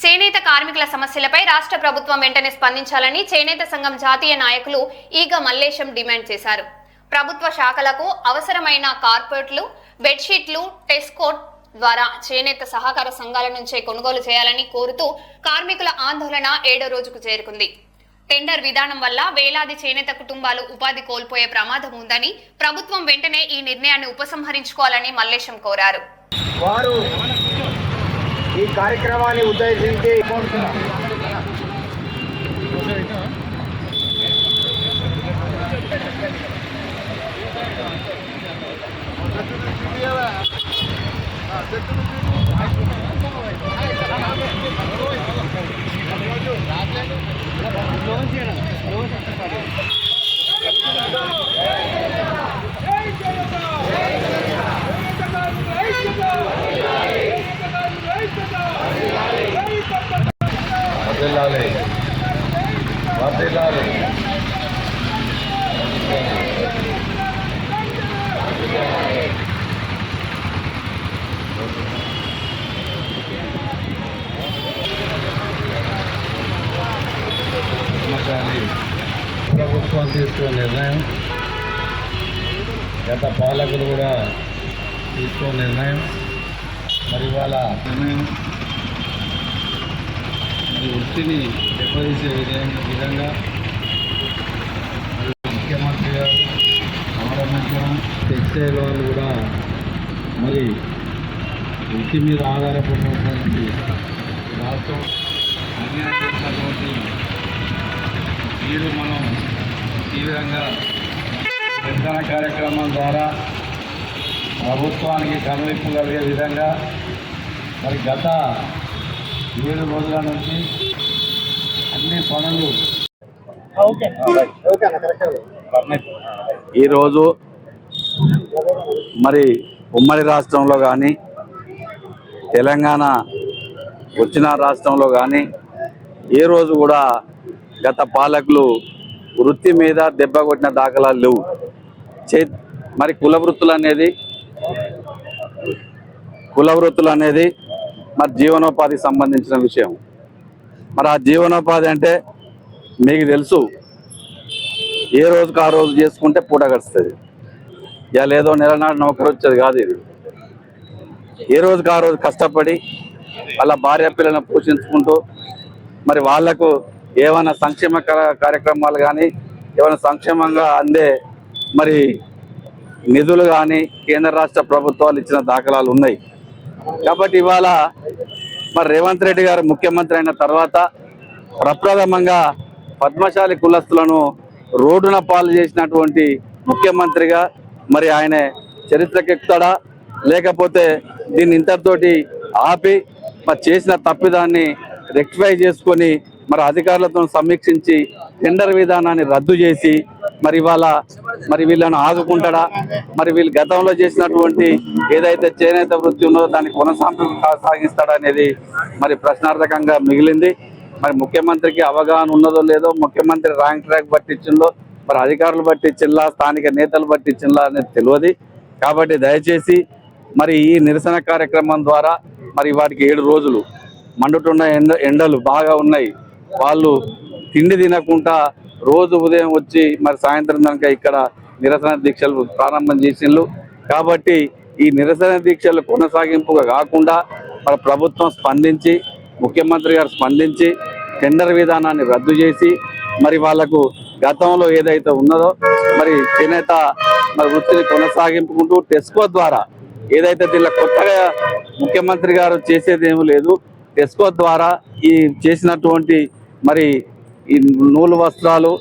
చేనేత కార్మికుల సమస్యలపై రాష్ట్ర ప్రభుత్వం వెంటనే స్పందించాలని చేనేత సంఘం జాతీయ నాయకులు ఈగ మల్లేశం డిమాండ్ చేశారు. ప్రభుత్వ శాఖలకు అవసరమైన కార్పెట్లు, బెడ్షీట్లు, టెస్కోట్ ద్వారా చేనేత సహకార సంఘాల నుంచే కొనుగోలు చేయాలని కోరుతూ కార్మికుల ఆందోళన 7వ రోజుకు చేరుకుంది. టెండర్ విధానం వల్ల వేలాది చేనేత కుటుంబాలు ఉపాధి కోల్పోయే ప్రమాదం ఉందని ప్రభుత్వం వెంటనే ఈ నిర్ణయాన్ని ఉపసంహరించుకోవాలని మల్లేశం కోరారు. ఈ కార్యక్రమాన్ని ఉద్దేశించి ప్రభుత్వం తీసుకున్న నిర్ణయం, గత పాలకులు కూడా తీసుకున్న నిర్ణయం, మరి వాళ్ళ నిర్ణయం మరి వృత్తిని దెబ్బతీసే విధంగా ముఖ్యమంత్రి గారు గవర్నమెంట్ టెక్స్టైల్ వాళ్ళు కూడా మరి వృత్తి మీద ఆధారపడినటువంటి రాష్ట్రం అన్యాయం చేసినటువంటి తీరు మనం తీవ్రంగా నిరసన కార్యక్రమం ద్వారా ప్రభుత్వానికి కనువిప్పు కలిగే విధంగా మరి గత 7 రోజుల నుంచి అన్ని పనులు ఈరోజు మరి ఉమ్మడి రాష్ట్రంలో కానీ తెలంగాణ వచ్చిన రాష్ట్రంలో కానీ ఏ రోజు కూడా గత పాలకులు వృత్తి మీద దెబ్బ కొట్టిన దాఖలాలు లేవు. మరి కుల వృత్తులు అనేది మరి జీవనోపాధికి సంబంధించిన విషయం. మరి ఆ జీవనోపాధి అంటే మీకు తెలుసు, ఏ రోజుకు ఆ రోజు చేసుకుంటే పూట గడుస్తుంది. ఇక లేదో నెలనాడు నౌకరు వచ్చేది కాదు. ఇది ఏ రోజుకు ఆ రోజు కష్టపడి వాళ్ళ భార్య పిల్లలను పోషించుకుంటూ మరి వాళ్లకు ఏమైనా సంక్షేమ కార్యక్రమాలు కానీ ఏమైనా సంక్షేమంగా అందే మరి నిధులు కానీ కేంద్ర రాష్ట్ర ప్రభుత్వాలు ఇచ్చిన దాఖలాలు ఉన్నాయి. కాబట్టి ఇవాళ మరి రేవంత్ రెడ్డి గారు ముఖ్యమంత్రి అయిన తర్వాత ప్రప్రథమంగా పద్మశాలి కులస్తులను రోడ్డున పాలు చేసినటువంటి ముఖ్యమంత్రిగా మరి ఆయన చరిత్రకెక్కుతాడా, లేకపోతే దీన్ని ఇంతటితోటి ఆపి మరి చేసిన తప్పిదాన్ని రెక్టిఫై చేసుకొని మరి అధికారులతో సమీక్షించి టెండర్ విధానాన్ని రద్దు చేసి మరి ఇవాళ మరి వీళ్ళను ఆదుకుంటాడా, మరి వీళ్ళు గతంలో చేసినటువంటి ఏదైతే చేనేత వృత్తి ఉన్నదో దాన్ని కొనసాగిస్తాడా అనేది మరి ప్రశ్నార్థకంగా మిగిలింది. మరి ముఖ్యమంత్రికి అవగాహన ఉన్నదో లేదో, ముఖ్యమంత్రి ర్యాంక్ ట్రాక్ బట్టి ఇచ్చిందో, మరి అధికారులు బట్టి ఇచ్చిందా, స్థానిక నేతలు బట్టి ఇచ్చిందా అనేది తెలియదు. కాబట్టి దయచేసి మరి ఈ నిరసన కార్యక్రమం ద్వారా మరి వాటికి 7 రోజులు మండుతున్న ఎండలు బాగా ఉన్నాయి. వాళ్ళు తిండి తినకుండా రోజు ఉదయం వచ్చి మరి సాయంత్రం దాకా ఇక్కడ నిరసన దీక్షలు ప్రారంభం చేసిండ్రు. కాబట్టి ఈ నిరసన దీక్షలు కొనసాగింపుగా కాకుండా మరి ప్రభుత్వం స్పందించి, ముఖ్యమంత్రి గారు స్పందించి టెండర్ విధానాన్ని రద్దు చేసి మరి వాళ్లకు గతంలో ఏదైతే ఉన్నదో మరి చేనేత మరి వృత్తిని కొనసాగింపుకుంటూ టెస్కో ద్వారా ఏదైతే దీనిలో కొత్తగా ముఖ్యమంత్రి గారు చేసేది ఏమీ లేదు. టెస్కో ద్వారా ఈ చేసినటువంటి మరి ఈ నూలు వస్త్రాలు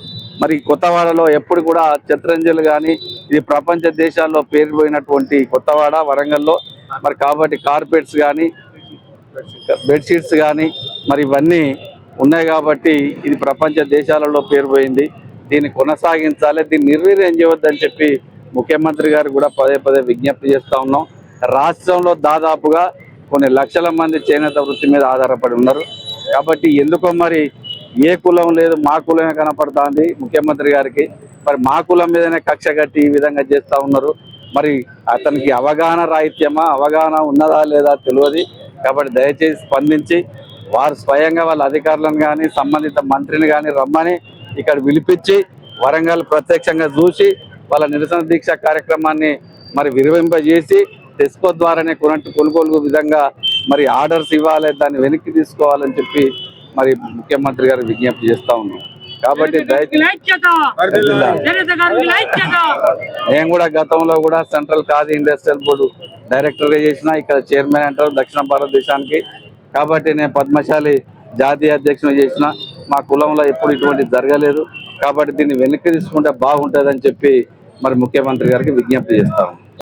మరి కొత్తవాడలో ఎప్పుడు కూడా చిత్రంజలు కానీ ఇది ప్రపంచ దేశాల్లో పేరుపోయినటువంటి కొత్తవాడ వరంగల్లో మరి కాబట్టి కార్పెట్స్ కానీ బెడ్షీట్స్ కానీ మరి ఇవన్నీ ఉన్నాయి. కాబట్టి ఇది ప్రపంచ దేశాలలో పేరుపోయింది. దీన్ని కొనసాగించాలి, దీన్ని నిర్వీర్యం చేయవద్దని చెప్పి ముఖ్యమంత్రి గారు కూడా పదే పదే విజ్ఞప్తి చేస్తూ ఉన్నాం. రాష్ట్రంలో దాదాపుగా కొన్ని లక్షల మంది చేనేత వృత్తి మీద ఆధారపడి ఉన్నారు. కాబట్టి ఎందుకో మరి ఏ కులం లేదు, మా కులమే కనపడుతుంది ముఖ్యమంత్రి గారికి. మరి మా కులం మీదనే కక్ష కట్టి ఈ విధంగా చేస్తూ ఉన్నారు. మరి అతనికి అవగాహన రాహిత్యమా, అవగాహన ఉన్నదా లేదా తెలియదు. కాబట్టి దయచేసి స్పందించి వారు స్వయంగా వాళ్ళ అధికారులను కానీ సంబంధిత మంత్రిని కానీ రమ్మని ఇక్కడ పిలిపించి వరంగల్ ప్రత్యక్షంగా చూసి వాళ్ళ నిరసన దీక్ష కార్యక్రమాన్ని మరి విరమింపజేసి టెస్కో ద్వారానే కొనుగోలు విధంగా మరి ఆర్డర్స్ ఇవ్వాలి, దాన్ని వెనక్కి తీసుకోవాలని చెప్పి మరి ముఖ్యమంత్రి గారు విజ్ఞప్తి చేస్తా ఉన్నాం. కాబట్టి నేను కూడా గతంలో కూడా సెంట్రల్ ఖాదీ ఇండస్ట్రియల్ బోర్డు డైరెక్టర్గా చేసిన, ఇక్కడ చైర్మన్ అంటారు దక్షిణ భారతదేశానికి. కాబట్టి నేను పద్మశాలి జాతీయ అధ్యక్షుడు చేసిన. మా కులంలో ఎప్పుడు ఇటువంటి జరగలేదు. కాబట్టి దీన్ని వెనక్కి తీసుకుంటే బాగుంటుందని చెప్పి మరి ముఖ్యమంత్రి గారికి విజ్ఞప్తి చేస్తాము.